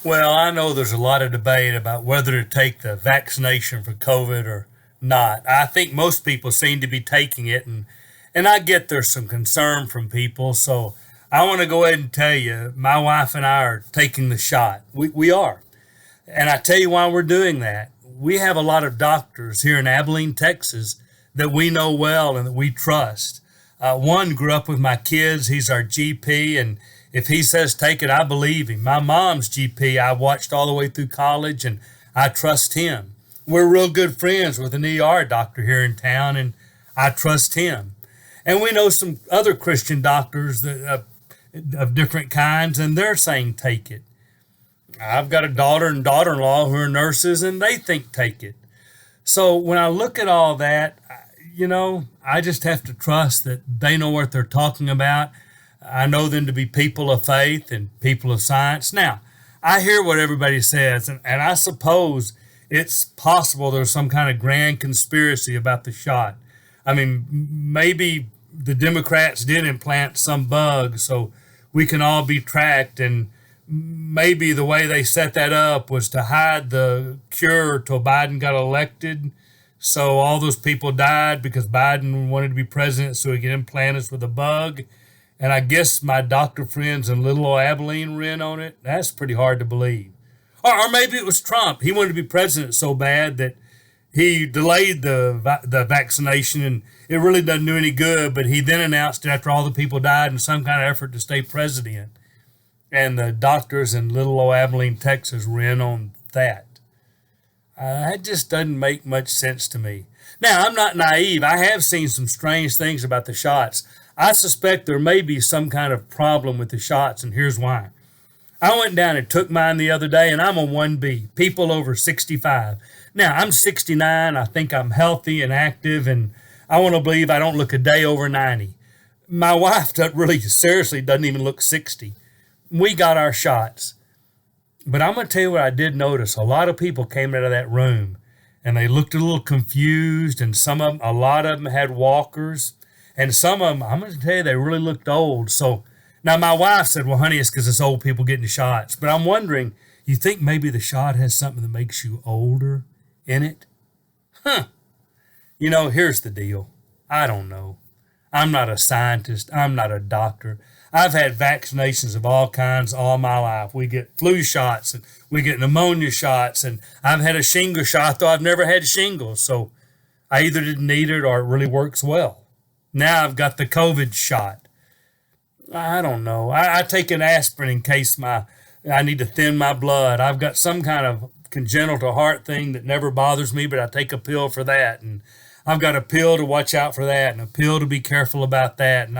Well, I know there's a lot of debate about whether to take the vaccination for COVID or not. I think most people seem to be taking it, and I get there's some concern from people. So I want to go ahead and tell you, my wife and I are taking the shot. We are. And I tell you why we're doing that. We have a lot of doctors here in Abilene, Texas, that we know well and that we trust. One grew up with my kids. He's our GP, and if he says take it, I believe him. My mom's GP, I watched all the way through college, and I trust him. We're real good friends with an ER doctor here in town, and I trust him. And we know some other Christian doctors of different kinds, and they're saying take it. I've got a daughter and daughter-in-law who are nurses, and they think take it. So when I look at all that, I just have to trust that they know what they're talking about. I know them to be people of faith and people of science. Now, I hear what everybody says, and I suppose it's possible there's some kind of grand conspiracy about the shot. I mean, maybe the Democrats did implant some bug so we can all be tracked, and maybe the way they set that up was to hide the cure till Biden got elected. So all those people died because Biden wanted to be president so he could implant us with a bug. And I guess my doctor friends in little old Abilene were in on it. That's pretty hard to believe. Or maybe it was Trump. He wanted to be president so bad that he delayed the vaccination, and it really doesn't do any good. But he then announced it after all the people died in some kind of effort to stay president. And the doctors in little old Abilene, Texas were in on that. That just doesn't make much sense to me. Now, I'm not naive. I have seen some strange things about the shots. I suspect there may be some kind of problem with the shots, and here's why. I went down and took mine the other day, and I'm a 1B, people over 65. Now, I'm 69. I think I'm healthy and active, and I want to believe I don't look a day over 90. My wife seriously doesn't even look 60. We got our shots. But I'm going to tell you what I did notice. A lot of people came out of that room, and they looked a little confused, and a lot of them had walkers, and some of them, I'm going to tell you, they really looked old. So now my wife said, well, honey, it's because it's old people getting shots. But I'm wondering, you think maybe the shot has something that makes you older in it? Huh. Here's the deal. I don't know. I'm not a scientist. I'm not a doctor. I've had vaccinations of all kinds all my life. We get flu shots, and we get pneumonia shots, and I've had a shingle shot, though I've never had shingles. So I either didn't need it or it really works well. Now I've got the COVID shot. I don't know. I take an aspirin in case I need to thin my blood. I've got some kind of congenital heart thing that never bothers me, but I take a pill for that. And I've got a pill to watch out for that, and a pill to be careful about that. And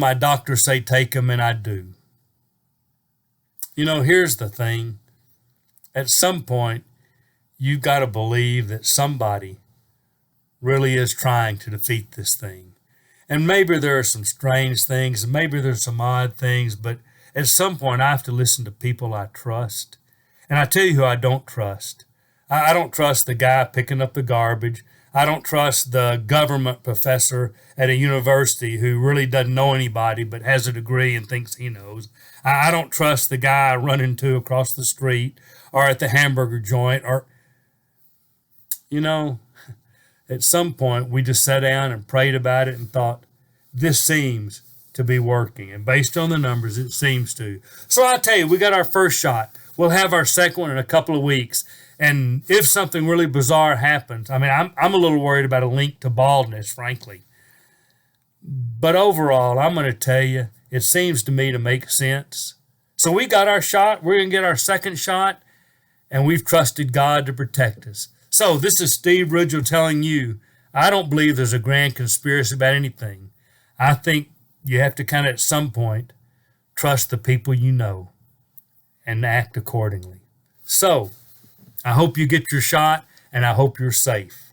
my doctors say take them, and I do. Here's the thing. At some point, you've got to believe that somebody really is trying to defeat this thing. And maybe there are some strange things, and maybe there's some odd things, but at some point I have to listen to people I trust. And I tell you who I don't trust. I don't trust the guy picking up the garbage. I don't trust the government professor at a university who really doesn't know anybody but has a degree and thinks he knows. I don't trust the guy I run into across the street or at the hamburger joint at some point we just sat down and prayed about it and thought, this seems to be working. And based on the numbers, it seems to. So I tell you, we got our first shot. We'll have our second one in a couple of weeks. And if something really bizarre happens, I'm a little worried about a link to baldness, frankly. But overall, I'm going to tell you, it seems to me to make sense. So we got our shot. We're going to get our second shot, and we've trusted God to protect us. So this is Steve Ridgel telling you, I don't believe there's a grand conspiracy about anything. I think you have to kind of, at some point, trust the people you know and act accordingly. So I hope you get your shot, and I hope you're safe.